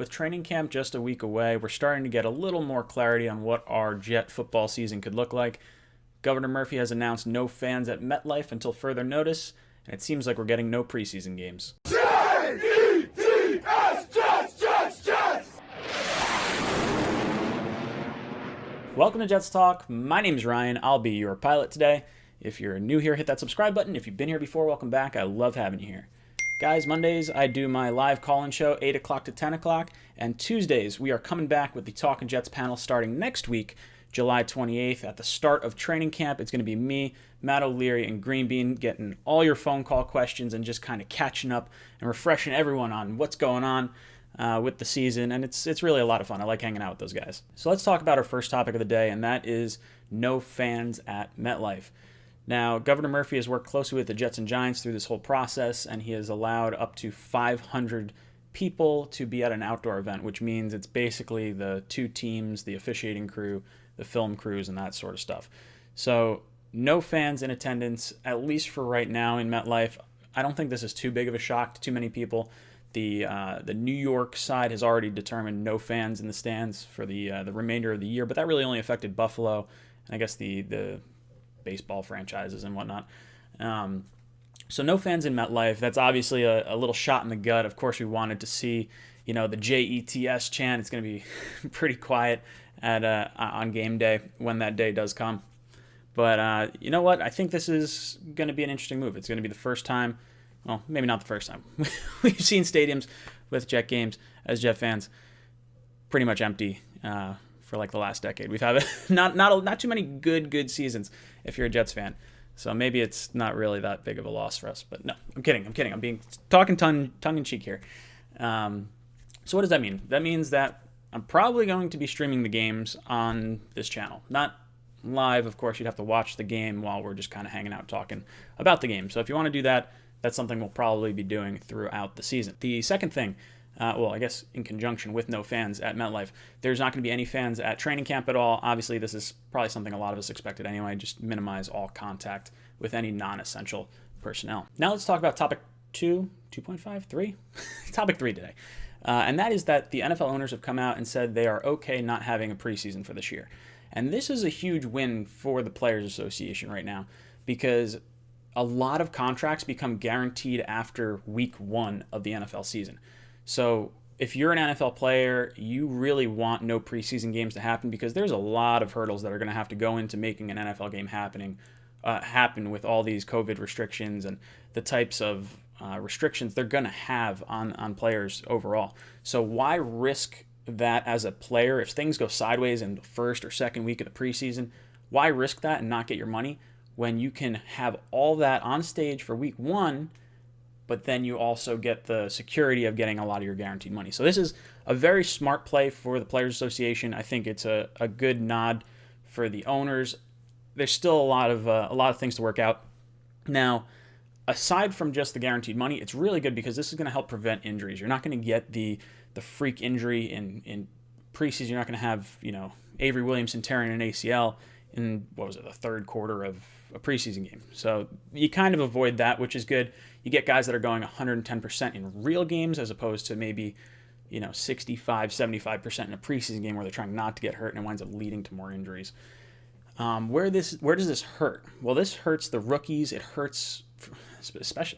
With training camp just a week away, we're starting to get a little more clarity on what our Jet football season could look like. Governor Murphy has announced no fans at MetLife until further notice, and it seems like we're getting no preseason games. Jets, Jets, Jets! Welcome to Jets Talk. My name is Ryan. I'll be your pilot today. If you're new here, hit that subscribe button. If you've been here before, welcome back. I love having you here. Guys, Mondays I do my live call-in show 8 o'clock to 10 o'clock, and Tuesdays we are coming back with the Talkin' Jets panel starting next week, July 28th. At the start of training camp, it's going to be me, Matt O'Leary, and Green Bean getting all your phone call questions and just kind of catching up and refreshing everyone on what's going on with the season, and it's really a lot of fun. I like hanging out with those guys. So let's talk about our first topic of the day, and that is no fans at MetLife. Now, Governor Murphy has worked closely with the Jets and Giants through this whole process, and he has allowed up to 500 people to be at an outdoor event, which means it's basically the two teams, the officiating crew, the film crews, and that sort of stuff. So no fans in attendance, at least for right now in MetLife. I don't think this is too big of a shock to too many people. The New York side has already determined no fans in the stands for the remainder of the year, but that really only affected Buffalo and I guess the baseball franchises and whatnot. So no fans in MetLife. That's obviously a little shot in the gut. Of course, we wanted to see, the JETS chant. It's going to be pretty quiet on game day when that day does come. But you know what? I think this is going to be an interesting move. It's going to be the first time. Well, maybe not the first time. We've seen stadiums with Jet games as Jet fans pretty much empty for like the last decade. We've had not too many good seasons if you're a Jets fan. So maybe it's not really that big of a loss for us. But no, I'm kidding. I'm talking tongue in cheek here. So what does that mean? That means that I'm probably going to be streaming the games on this channel. Not live, of course. You'd have to watch the game while we're just kind of hanging out talking about the game. So if you want to do that, that's something we'll probably be doing throughout the season. The second thing, I guess in conjunction with no fans at MetLife, there's not going to be any fans at training camp at all. Obviously, this is probably something a lot of us expected anyway. Just minimize all contact with any non-essential personnel. Now let's talk about topic 2.5, 3? Topic 3 today. And that is that the NFL owners have come out and said they are okay not having a preseason for this year. And this is a huge win for the Players Association right now because a lot of contracts become guaranteed after week 1 of the NFL season. So if you're an NFL player, you really want no preseason games to happen because there's a lot of hurdles that are going to have to go into making an NFL game happen with all these COVID restrictions and the types of restrictions they're going to have on players overall. So why risk that as a player if things go sideways in the first or second week of the preseason? Why risk that and not get your money when you can have all that on stage for week 1, but then you also get the security of getting a lot of your guaranteed money? So this is a very smart play for the Players Association. I think it's a good nod for the owners. There's still a lot of things to work out. Now, aside from just the guaranteed money, it's really good because this is going to help prevent injuries. You're not going to get the freak injury in preseason. You're not going to have Avery Williamson tearing an ACL in the third quarter of a preseason game. So you kind of avoid that, which is good. You get guys that are going 110% in real games as opposed to maybe 65, 75% in a preseason game where they're trying not to get hurt and it winds up leading to more injuries. Where does this hurt? Well, this hurts the rookies. It hurts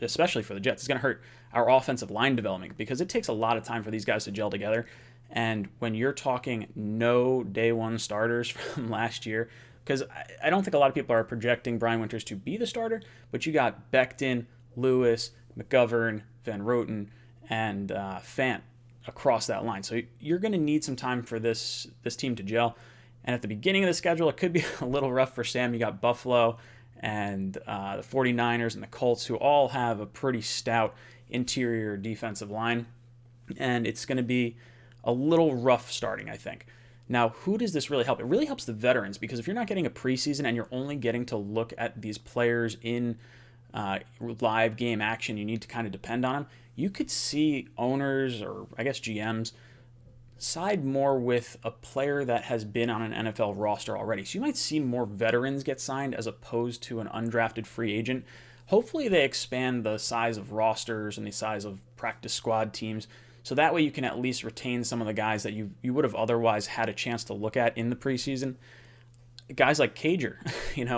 especially for the Jets. It's going to hurt our offensive line development because it takes a lot of time for these guys to gel together. And when you're talking no day one starters from last year, because I don't think a lot of people are projecting Brian Winters to be the starter, but you got Becton, Lewis, McGovern, Van Roten, and Fant across that line. So you're going to need some time for this team to gel. And at the beginning of the schedule, it could be a little rough for Sam. You got Buffalo and the 49ers and the Colts, who all have a pretty stout interior defensive line. And it's going to be a little rough starting, I think. Now, who does this really help? It really helps the veterans because if you're not getting a preseason and you're only getting to look at these players in live game action, you need to kind of depend on them. You could see owners or I guess GMs side more with a player that has been on an NFL roster already. So you might see more veterans get signed as opposed to an undrafted free agent. Hopefully they expand the size of rosters and the size of practice squad teams So that way you can at least retain some of the guys that you would have otherwise had a chance to look at in the preseason. Guys like Cager,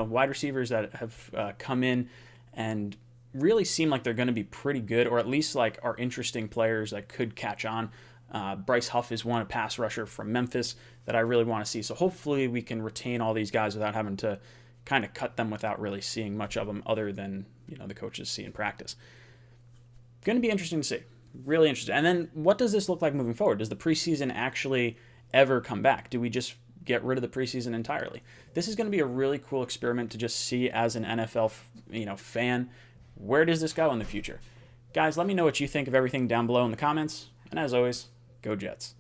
wide receivers that have come in and really seem like they're going to be pretty good, or at least like are interesting players that could catch on. Bryce Huff is one, a pass rusher from Memphis that I really want to see. So hopefully we can retain all these guys without having to kind of cut them without really seeing much of them other than, the coaches see in practice. Going to be interesting to see. Really interesting. And then what does this look like moving forward? Does the preseason actually ever come back? Do we just get rid of the preseason entirely? This is going to be a really cool experiment to just see as an NFL, fan. Where does this go in the future? Guys, let me know what you think of everything down below in the comments. And as always, go Jets.